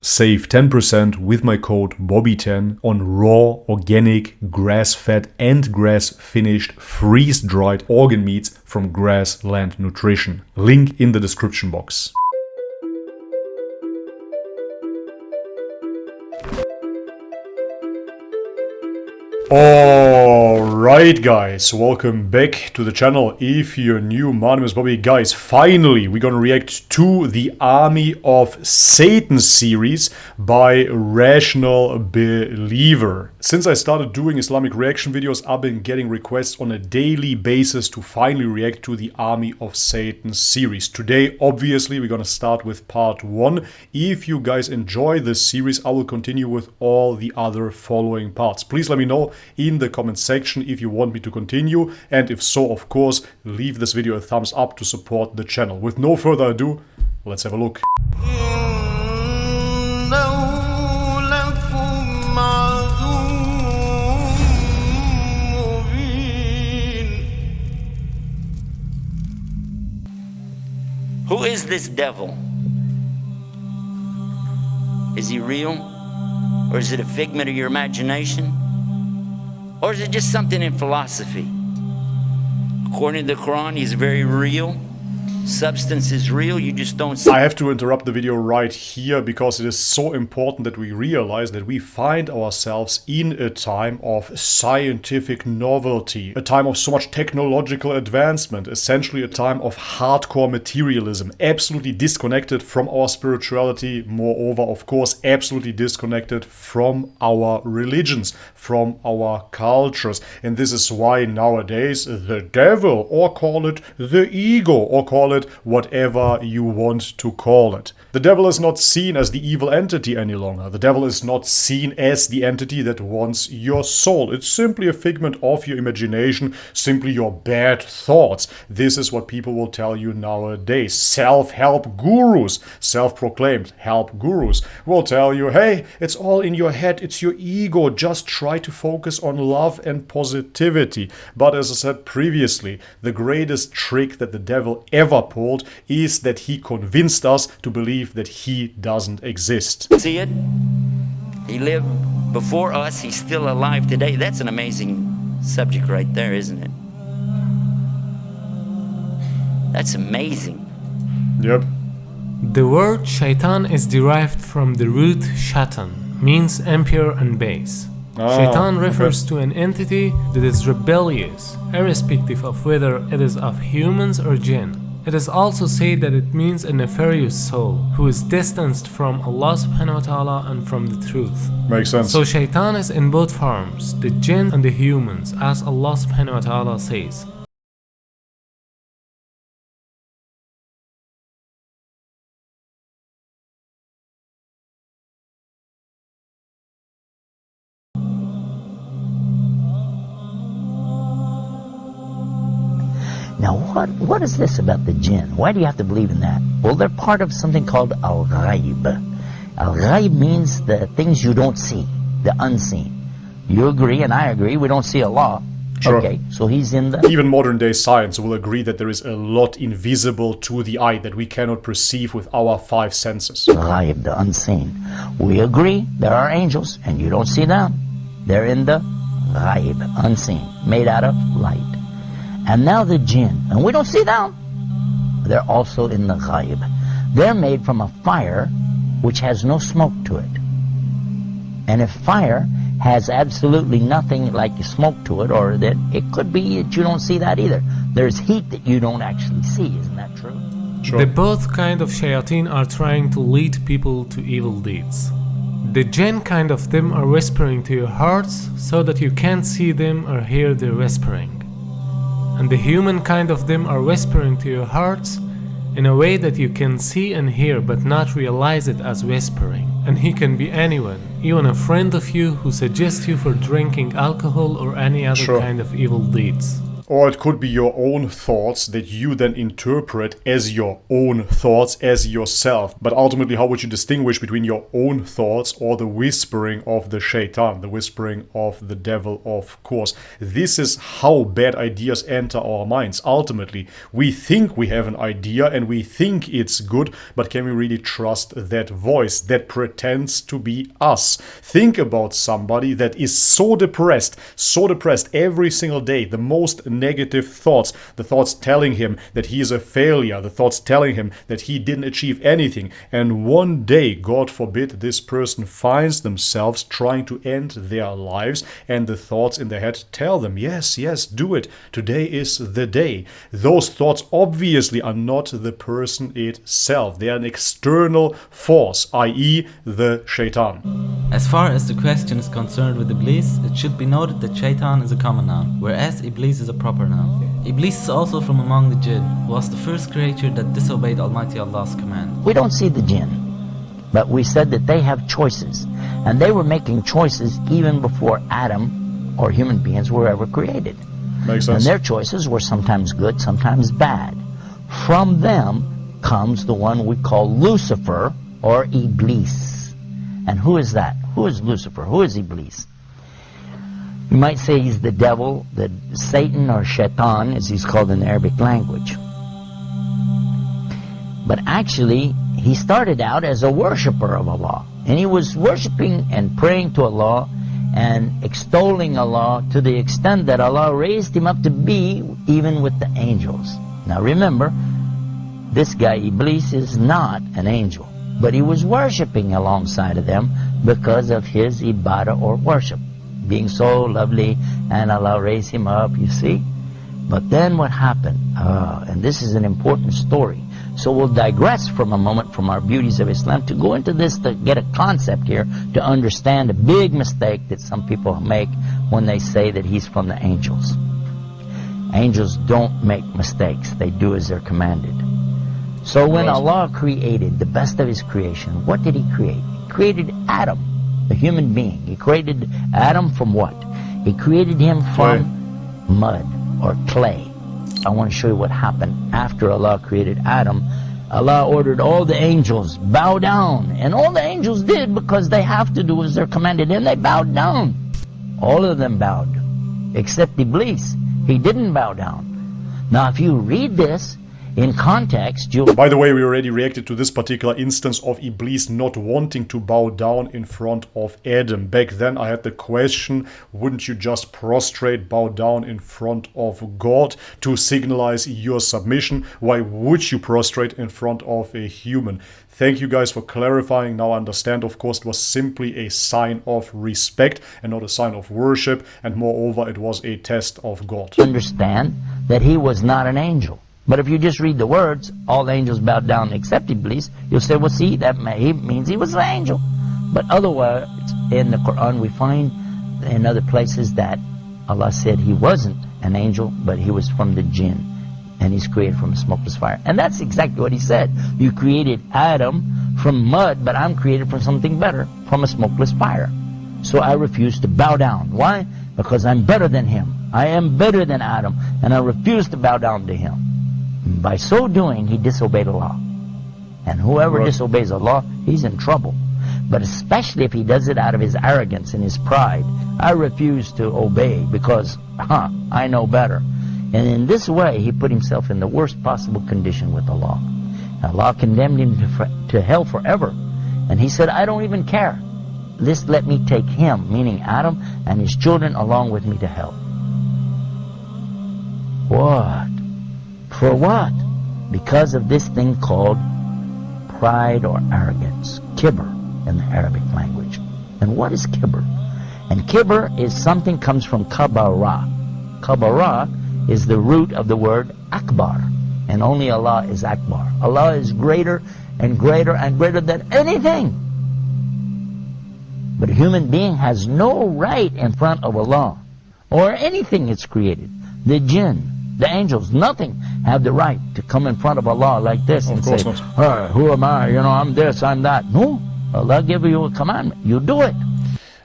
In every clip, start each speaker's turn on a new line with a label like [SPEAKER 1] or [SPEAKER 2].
[SPEAKER 1] Save 10% with my code BOBBY10 on raw, organic, grass-fed and grass-finished, freeze-dried organ meats from Grassland Nutrition. Link in the description box. Alright guys, welcome back to the channel. If you're new, my name is Bobby. Guys, finally we're gonna react to the Army of Satan series by Rational Believer. Since I started doing Islamic reaction videos, I've been getting requests on a daily basis to finally react to the Army of Satan series. Today, obviously, we're gonna start with part 1. If you guys enjoy this series, I will continue with all the other following parts. Please let me know in the comment section if you want me to continue, and if so, of course, leave this video a thumbs up to support the channel. With no further ado, let's have a look.
[SPEAKER 2] Who is this devil? Is he real? Or is it a figment of your imagination? Or is it just something in philosophy? According to the Quran, he's very real. Substance is real, you just don't see.
[SPEAKER 1] I have to interrupt the video right here because it is so important that we realize that we find ourselves in a time of scientific novelty, a time of so much technological advancement, essentially a time of hardcore materialism, absolutely disconnected from our spirituality, moreover, of course, absolutely disconnected from our religions, from our cultures. And this is why nowadays the devil, or call it the ego, or call it whatever you want to call it. The devil is not seen as the evil entity any longer. The devil is not seen as the entity that wants your soul. It's simply a figment of your imagination, simply your bad thoughts. This is what people will tell you nowadays. Self-help gurus, self-proclaimed help gurus, will tell you, hey, it's all in your head, it's your ego, just try to focus on love and positivity. But as I said previously, the greatest trick that the devil ever pulled is that he convinced us to believe that he doesn't exist.
[SPEAKER 2] See it? He lived before us, he's still alive today. That's an amazing subject right there, isn't it? That's amazing.
[SPEAKER 1] Yep.
[SPEAKER 3] The word shaitan is derived from the root shaitan, means impure and base. Shaitan refers to an entity that is rebellious, irrespective of whether it is of humans or jinn. It is also said that it means a nefarious soul who is distanced from Allah subhanahu wa ta'ala and from the truth.
[SPEAKER 1] Makes sense.
[SPEAKER 3] So shaitan is in both forms, the jinn and the humans, as Allah subhanahu wa ta'ala says.
[SPEAKER 4] Now what is this about the jinn? Why do you have to believe in that? Well, they're part of something called al-ghaib. Al-ghaib means the things you don't see, the unseen. You agree and I agree, we don't see Allah.
[SPEAKER 1] Sure.
[SPEAKER 4] Okay, so he's in the...
[SPEAKER 1] Even modern day science will agree that there is a lot invisible to the eye that we cannot perceive with our 5 senses.
[SPEAKER 4] Ghaib, the unseen. We agree there are angels and you don't see them. They're in the ghaib, unseen, made out of light. And now the jinn, and we don't see them. They're also in the ghaib. They're made from a fire which has no smoke to it. And if fire has absolutely nothing like smoke to it, or that it could be that you don't see that either. There's heat that you don't actually see, isn't that true?
[SPEAKER 1] Sure.
[SPEAKER 3] The both kind of shayateen are trying to lead people to evil deeds. The jinn kind of them are whispering to your hearts so that you can't see them or hear their whispering. And the human kind of them are whispering to your hearts in a way that you can see and hear but not realize it as whispering. And he can be anyone, even a friend of you who suggests you for drinking alcohol or any other
[SPEAKER 1] Sure.
[SPEAKER 3] kind of evil deeds.
[SPEAKER 1] Or it could be your own thoughts that you then interpret as your own thoughts, as yourself. But ultimately, how would you distinguish between your own thoughts or the whispering of the shaitan, the whispering of the devil, of course? This is how bad ideas enter our minds. Ultimately, we think we have an idea and we think it's good, but can we really trust that voice that pretends to be us? Think about somebody that is so depressed every single day, the most negative thoughts, the thoughts telling him that he is a failure, the thoughts telling him that he didn't achieve anything, and one day, God forbid, this person finds themselves trying to end their lives, and the thoughts in their head tell them, yes, do it, today is the day. Those thoughts obviously are not the person itself. They are an external force, i.e. the shaitan.
[SPEAKER 5] As far as the question is concerned with Iblis, it should be noted that Shaitan is a common noun, whereas Iblis is a proper noun. Iblis is also from among the jinn, was the first creature that disobeyed Almighty Allah's command.
[SPEAKER 4] We don't see the jinn, but we said that they have choices, and they were making choices even before Adam or human beings were ever created.
[SPEAKER 1] Makes sense.
[SPEAKER 4] And their choices were sometimes good, sometimes bad. From them comes the one we call Lucifer or Iblis. And who is that? Who is Lucifer? Who is Iblis? You might say he's the devil, the Satan or Shaitan, as he's called in the Arabic language. But actually, he started out as a worshipper of Allah. And he was worshiping and praying to Allah and extolling Allah to the extent that Allah raised him up to be even with the angels. Now remember, this guy Iblis is not an angel, but he was worshiping alongside of them because of his ibadah or worship, being so lovely, and Allah raised him up, you see. But then what happened? And this is an important story. So we'll digress from a moment from our beauties of Islam to go into this to get a concept here to understand a big mistake that some people make when they say that he's from the angels. Angels don't make mistakes. They do as they're commanded. So when Allah created the best of his creation, what did he create? He created Adam, a human being. He created Adam from what? He created him from mud or clay. I want to show you what happened after Allah created Adam. Allah ordered all the angels, bow down. And all the angels did because they have to do as they're commanded. And they bowed down. All of them bowed. Except Iblis. He didn't bow down. Now if you read this in context, you'll...
[SPEAKER 1] By the way, we already reacted to this particular instance of Iblis not wanting to bow down in front of Adam. Back then I had the question, wouldn't you just prostrate, bow down in front of God to signalize your submission? Why would you prostrate in front of a human? Thank you guys for clarifying. Now I understand, of course, it was simply a sign of respect and not a sign of worship. And moreover, it was a test of God.
[SPEAKER 4] Understand that he was not an angel. But if you just read the words, all the angels bowed down except Iblis, you'll say, well, see, that means he was an angel. But otherwise, in the Quran, we find in other places that Allah said he wasn't an angel, but he was from the jinn. And he's created from a smokeless fire. And that's exactly what he said. You created Adam from mud, but I'm created from something better, from a smokeless fire. So I refuse to bow down. Why? Because I'm better than him. I am better than Adam, and I refuse to bow down to him. By so doing, he disobeyed Allah. And whoever disobeys Allah, he's in trouble. But especially if he does it out of his arrogance and his pride. I refuse to obey because, I know better. And in this way, he put himself in the worst possible condition with Allah. Allah condemned him to hell forever. And he said, I don't even care. Just let me take him, meaning Adam, and his children along with me to hell. What? For what? Because of this thing called pride or arrogance. Kibr in the Arabic language. And what is kibr? And kibr is something comes from kabara. Kabara is the root of the word akbar. And only Allah is akbar. Allah is greater and greater and greater than anything. But a human being has no right in front of Allah or anything it's created. The jinn, the angels, nothing have the right to come in front of Allah like this and say, who am I? I'm this, I'm that. No, Allah gave you a commandment. You do it.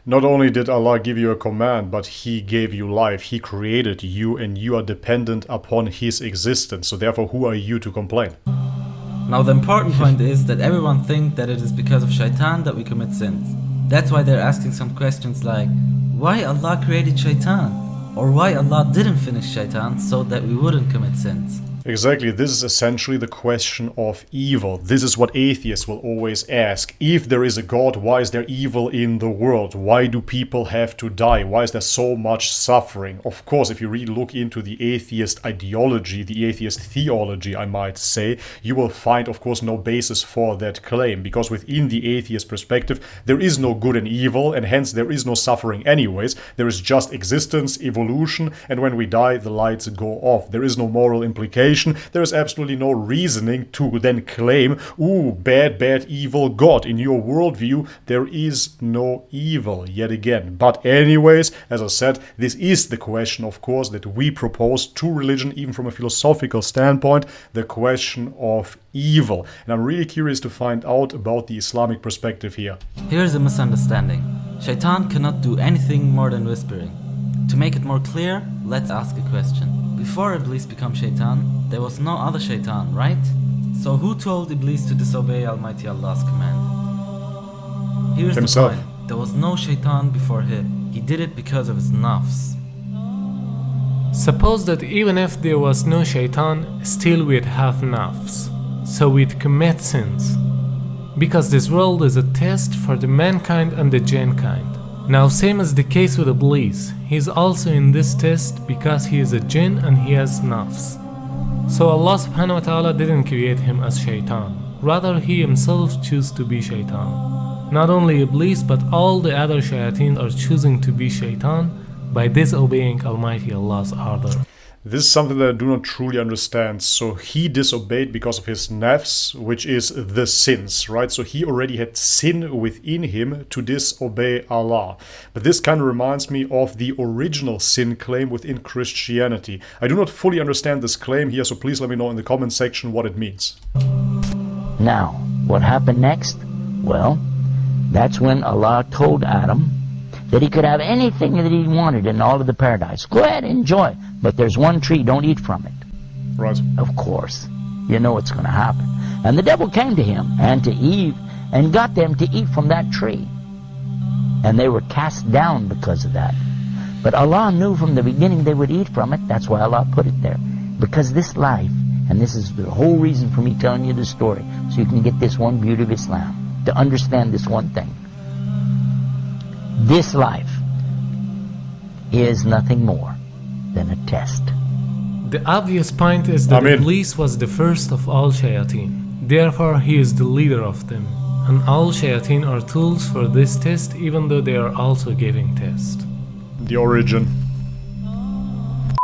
[SPEAKER 1] Not only did Allah give you a command, but He gave you life. He created you and you are dependent upon His existence. So therefore, who are you to complain?
[SPEAKER 5] Now the important point is that everyone thinks that it is because of shaitan that we commit sins. That's why they're asking some questions like, why Allah created shaitan? Or why Allah didn't finish shaitan so that we wouldn't commit sins?
[SPEAKER 1] Exactly, this is essentially the question of evil. This is what atheists will always ask. If there is a God, why is there evil in the world? Why do people have to die? Why is there so much suffering? Of course, if you really look into the atheist ideology, the atheist theology, I might say, you will find, of course, no basis for that claim. Because within the atheist perspective, there is no good and evil, and hence there is no suffering anyways. There is just existence, evolution, and when we die, the lights go off. There is no moral implication. There is absolutely no reasoning to then claim, ooh, bad, evil God. In your worldview, there is no evil, yet again. But anyways, as I said, this is the question, of course, that we propose to religion, even from a philosophical standpoint, the question of evil. And I'm really curious to find out about the Islamic perspective here.
[SPEAKER 5] Here's a misunderstanding. Shaitan cannot do anything more than whispering. To make it more clear, let's ask a question. Before Iblis became Shaitan, there was no other Shaitan, right? So who told Iblis to disobey Almighty Allah's command? Here's
[SPEAKER 1] Himself.
[SPEAKER 5] the point. There was no Shaitan before him. He did it because of his nafs.
[SPEAKER 3] Suppose that even if there was no shaitan, still we'd have nafs. So we'd commit sins. Because this world is a test for the mankind and the jinn kind. Now same as the case with Iblis, he is also in this test because he is a jinn and he has nafs. So Allah subhanahu wa ta'ala didn't create him as shaitan, rather he himself chose to be shaitan. Not only Iblis but all the other shayateen are choosing to be shaitan by disobeying Almighty Allah's order.
[SPEAKER 1] This is something that I do not truly understand. So he disobeyed because of his nafs, which is the sins, right? So he already had sin within him to disobey Allah. But this kind of reminds me of the original sin claim within Christianity. I do not fully understand this claim here, so please let me know in the comment section what it means.
[SPEAKER 4] Now, what happened next? Well, that's when Allah told Adam that he could have anything that he wanted in all of the paradise. Go ahead, enjoy. But there's one tree, don't eat from it.
[SPEAKER 1] Right.
[SPEAKER 4] Of course. You know what's going to happen. And the devil came to him and to Eve and got them to eat from that tree. And they were cast down because of that. But Allah knew from the beginning they would eat from it. That's why Allah put it there. Because this life, and this is the whole reason for me telling you this story, so you can get this one beauty of Islam, to understand this one thing. This life is nothing more than a test.
[SPEAKER 3] The obvious point is that Iblis was the first of all shayateen. Therefore, he is the leader of them. And all shayateen are tools for this test, even though they are also giving test.
[SPEAKER 1] The origin.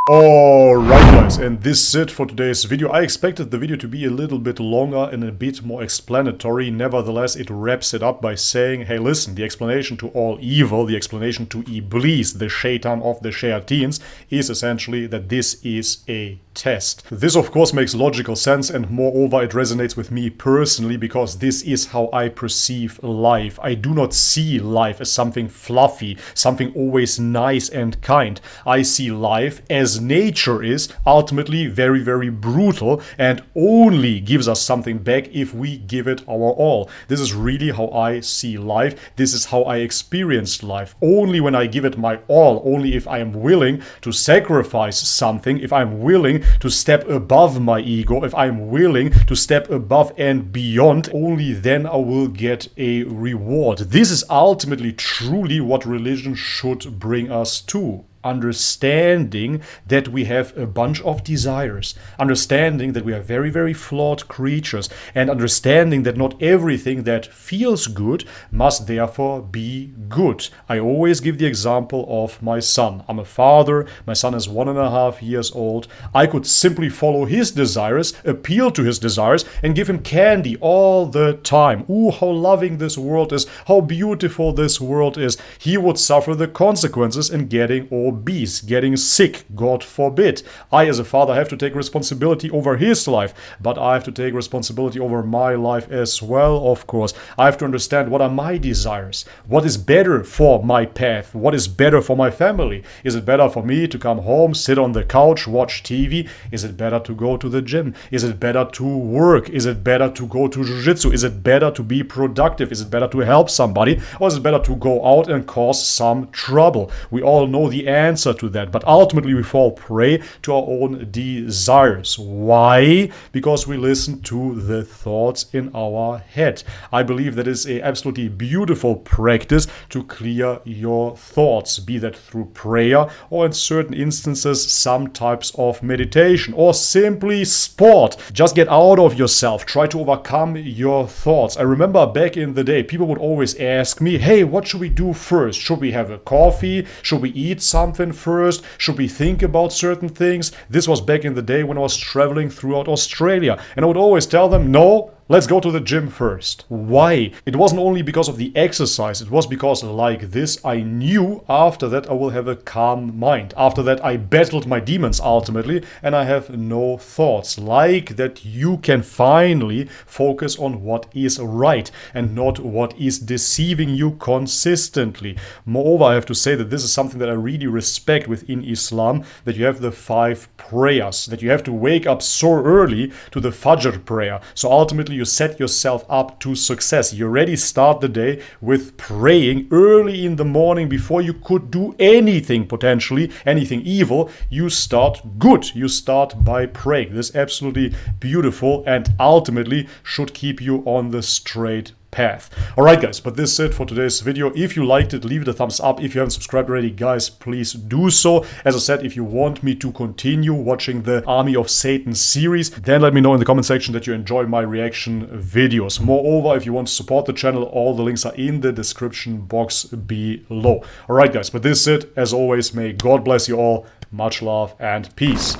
[SPEAKER 1] Alright guys, and this is it for today's video. I expected the video to be a little bit longer and a bit more explanatory. Nevertheless, it wraps it up by saying, hey listen, the explanation to all evil, the explanation to Iblis, the shaitan of the shayateens, is essentially that this is a test. This of course makes logical sense, and moreover it resonates with me personally because this is how I perceive life. I do not see life as something fluffy, something always nice and kind. I see life as nature is, ultimately very, very brutal, and only gives us something back if we give it our all. This is really how I see life. This is how I experience life. Only when I give it my all, only if I am willing to sacrifice something, if I'm willing to step above my ego, if I'm willing to step above and beyond, only then I will get a reward. This is ultimately truly what religion should bring us to. Understanding that we have a bunch of desires, understanding that we are very, very flawed creatures, and understanding that not everything that feels good must therefore be good. I always give the example of my son. I'm a father, my son is 1.5 years old. I could simply follow his desires, appeal to his desires, and give him candy all the time. Ooh, how loving this world is, how beautiful this world is. He would suffer the consequences in getting obese. obese, getting sick, God forbid. I, as a father, have to take responsibility over his life, but I have to take responsibility over my life as well, of course. I have to understand what are my desires, what is better for my path, what is better for my family. Is it better for me to come home, sit on the couch, watch TV? Is it better to go to the gym? Is it better to work? Is it better to go to jiu-jitsu? Is it better to be productive? Is it better to help somebody? Or is it better to go out and cause some trouble? We all know the answer to that, but ultimately we fall prey to our own desires. Why? Because we listen to the thoughts in our head. I believe that is an absolutely beautiful practice to clear your thoughts, be that through prayer or in certain instances some types of meditation or simply sport. Just get out of yourself, try to overcome your thoughts. I remember back in the day, people would always ask me, hey, what should we do first? Should we have a coffee? Should we eat something first? Should we think about certain things? This was back in the day when I was traveling throughout Australia, and I would always tell them, no, let's go to the gym first. Why? It wasn't only because of the exercise, it was because like this, I knew after that I will have a calm mind. After that, I battled my demons ultimately, and I have no thoughts. Like that you can finally focus on what is right and not what is deceiving you consistently. Moreover, I have to say that this is something that I really respect within Islam, that you have the 5 prayers, that you have to wake up so early to the Fajr prayer. So ultimately, you set yourself up to success. You already start the day with praying early in the morning before you could do anything, potentially anything evil. You start good. You start by praying. This is absolutely beautiful and ultimately should keep you on the straight path. Alright guys, but this is it for today's video. If you liked it, leave it a thumbs up. If you haven't subscribed already, guys, please do so. As I said, if you want me to continue watching the Army of Satan series, then let me know in the comment section that you enjoy my reaction videos. Moreover, if you want to support the channel, all the links are in the description box below. Alright guys, but this is it. As always, may God bless you all. Much love and peace.